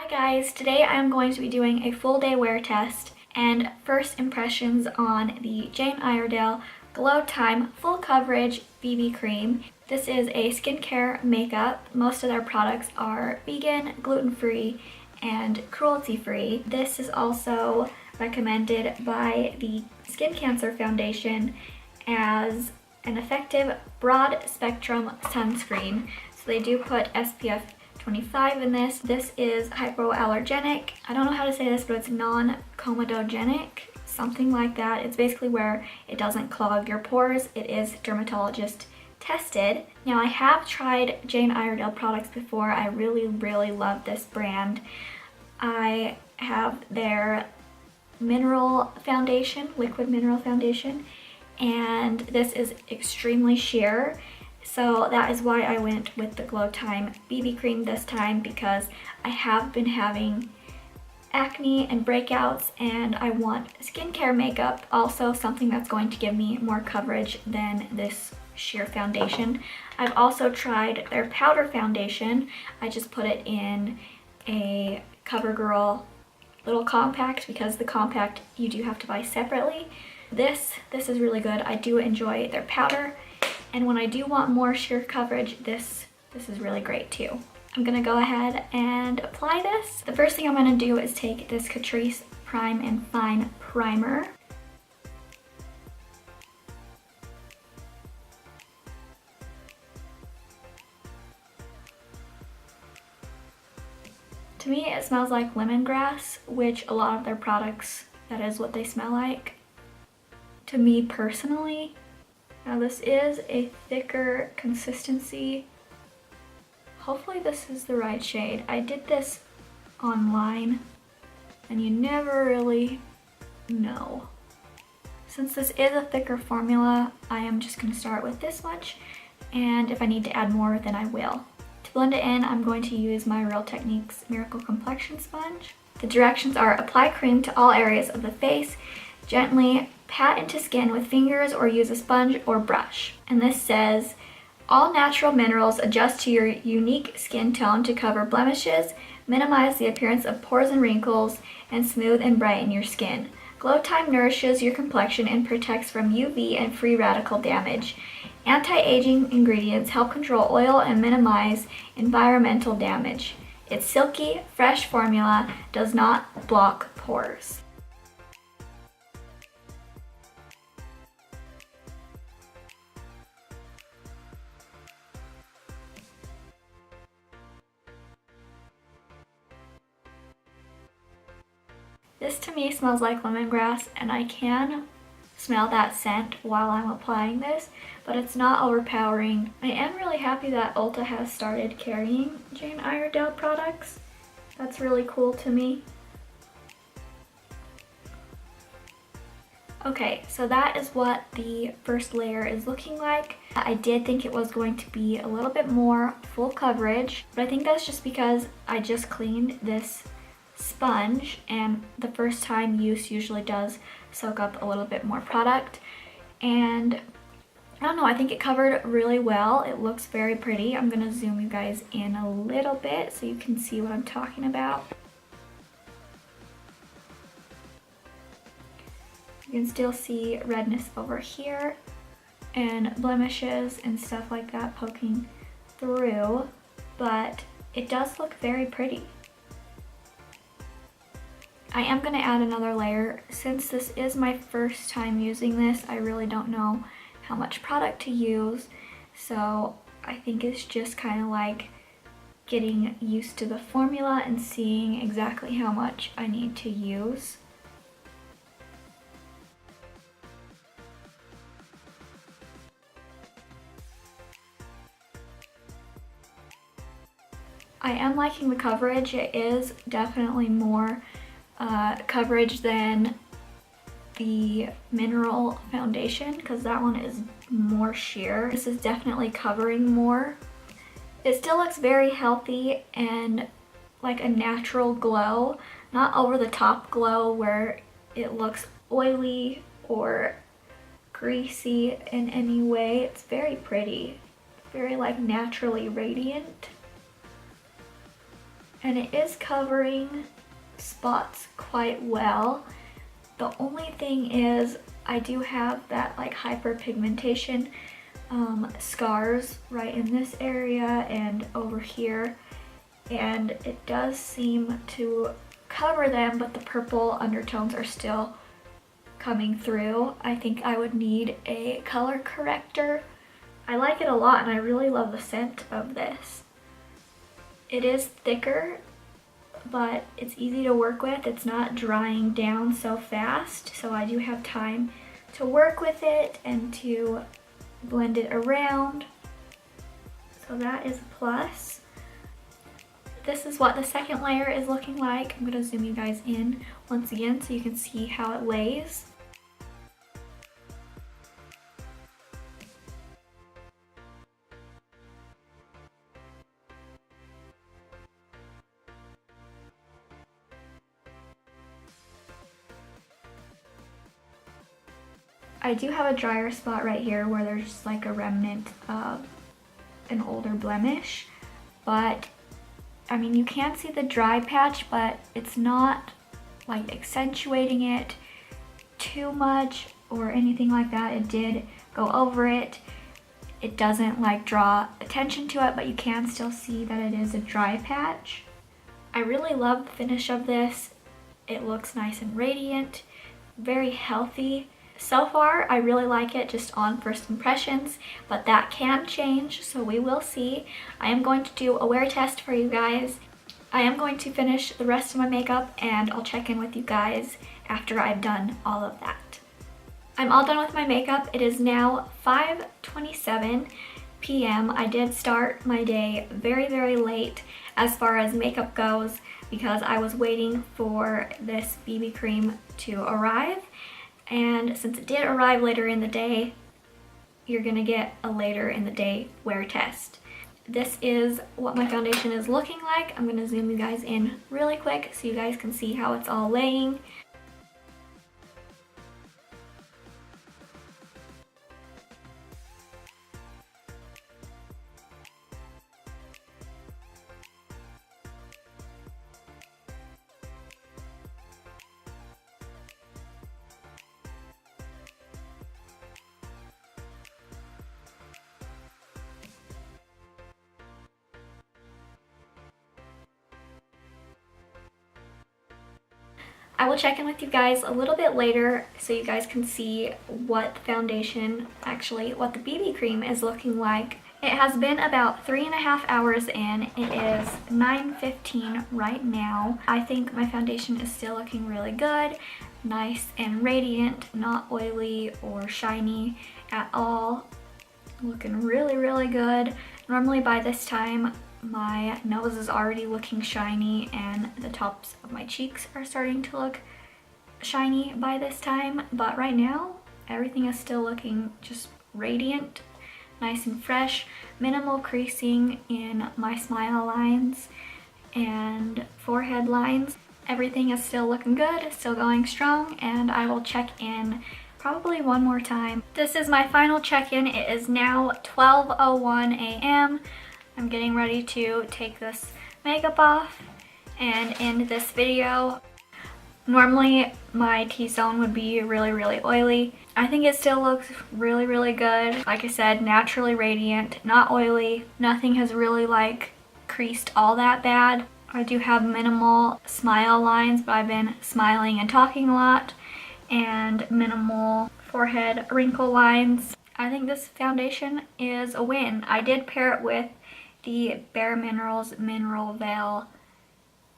guys, today I'm going to be doing a full day wear test and first impressions on the Jane Iredale Glow Time Full Coverage BB Cream. This is a skincare makeup. Most of their products are vegan, gluten-free, and cruelty-free. This is also recommended by the Skin Cancer Foundation as an effective broad spectrum sunscreen. So they do put SPF 25 in this. This is hypoallergenic. I don't know how to say this, but it's non-comedogenic, something like that. It's basically where it doesn't clog your pores. It is dermatologist tested. Now I have tried Jane Iredale products before. I really love this brand. I have their mineral foundation, liquid mineral foundation, and this is extremely sheer. So that is why I went with the Glow Time BB cream this time, because I have been having acne and breakouts and I want skincare makeup, also something that's going to give me more coverage than this sheer foundation. I've also tried their powder foundation. I just put it in a CoverGirl little compact because the compact you do have to buy separately. This is really good. I do enjoy their powder. And when I do want more sheer coverage, this is really great too. I'm gonna go ahead and apply this. The first thing I'm gonna do is take this Catrice Prime and Fine Primer. To me, it smells like lemongrass, which a lot of their products, that is what they smell like. To me personally. Now this is a thicker consistency. Hopefully this is the right shade. I did this online and you never really know. Since this is a thicker formula, I am just going to start with this much, and if I need to add more then I will. To blend it in, I'm going to use my Real Techniques Miracle Complexion Sponge. The directions are: apply cream to all areas of the face, gently pat into skin with fingers or use a sponge or brush. And this says, all natural minerals adjust to your unique skin tone to cover blemishes, minimize the appearance of pores and wrinkles, and smooth and brighten your skin. Glow Time nourishes your complexion and protects from UV and free radical damage. Anti-aging ingredients help control oil and minimize environmental damage. Its silky, fresh formula does not block pores. This to me smells like lemongrass, and I can smell that scent while I'm applying this, but it's not overpowering. I am really happy that Ulta has started carrying Jane Iredale products. That's really cool to me. Okay, so that is what the first layer is looking like. I did think it was going to be a little bit more full coverage, but I think that's just because I just cleaned this sponge and the first time use usually does soak up a little bit more product. And I don't know, I think it covered really well. It looks very pretty. I'm gonna zoom you guys in a little bit so you can see what I'm talking about. You can still see redness over here and blemishes and stuff like that poking through, but it does look very pretty. I am going to add another layer. Since this is my first time using this, I really don't know how much product to use, so I think it's just kind of like getting used to the formula and seeing exactly how much I need to use. I am liking the coverage. It is definitely more coverage than the mineral foundation, because that one is more sheer. This is definitely covering more. It still looks very healthy and like a natural glow, not over the top glow where it looks oily or greasy in any way. It's very pretty, very like naturally radiant. and it is covering spots quite well. The only thing is I do have that like hyperpigmentation scars right in this area and over here, and it does seem to cover them, but the purple undertones are still coming through. I think I would need a color corrector. I like it a lot and I really love the scent of this. It is thicker, but it's easy to work with. It's not drying down so fast, so I do have time to work with it and to blend it around. So that is a plus. This is what the second layer is looking like. I'm going to zoom you guys in once again so you can see how it lays. I do have a drier spot right here where there's just like a remnant of an older blemish, but I mean, you can see the dry patch, but it's not like accentuating it too much or anything like that. It did go over it. It doesn't like draw attention to it, but you can still see that it is a dry patch. I really love the finish of this. It looks nice and radiant, very healthy. So far, I really like it just on first impressions, but that can change, so we will see. I am going to do a wear test for you guys. I am going to finish the rest of my makeup and I'll check in with you guys after I've done all of that. I'm all done with my makeup. It is now 5:27 p.m. I did start my day very, very late as far as makeup goes because I was waiting for this BB cream to arrive. And since it did arrive later in the day, you're gonna get a later in the day wear test. This is what my foundation is looking like. I'm gonna zoom you guys in really quick so you guys can see how it's all laying. I will check in with you guys a little bit later so you guys can see what the foundation, actually what the BB cream is looking like. It has been about 3.5 hours in. It is 9:15 right now. I think my foundation is still looking really good, nice and radiant, not oily or shiny at all. Looking really, really good. Normally by this time, my nose is already looking shiny and the tops of my cheeks are starting to look shiny by this time, but right now everything is still looking just radiant, nice and fresh, minimal creasing in my smile lines and forehead lines. Everything is still looking good, still going strong, and I will check in probably one more time. This is my final check-in. It is now 12:01 a.m. I'm getting ready to take this makeup off and end this video. Normally my T-zone would be really, really oily. I think it still looks really, really good. Like I said, naturally radiant, not oily. Nothing has really like creased all that bad. I do have minimal smile lines, but I've been smiling and talking a lot, and minimal forehead wrinkle lines. I think this foundation is a win. I did pair it with the Bare Minerals Mineral Veil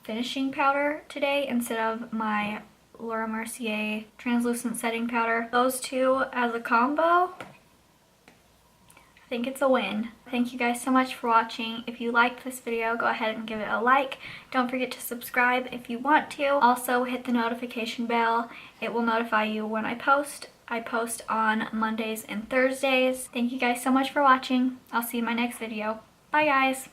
finishing powder today instead of my Laura Mercier translucent setting powder. Those two as a combo, I think it's a win. Thank you guys so much for watching. If you liked this video, go ahead and give it a like. Don't forget to subscribe if you want to. Also hit the notification bell. It will notify you when I post. I post on Mondays and Thursdays. Thank you guys so much for watching. I'll see you in my next video. Bye guys!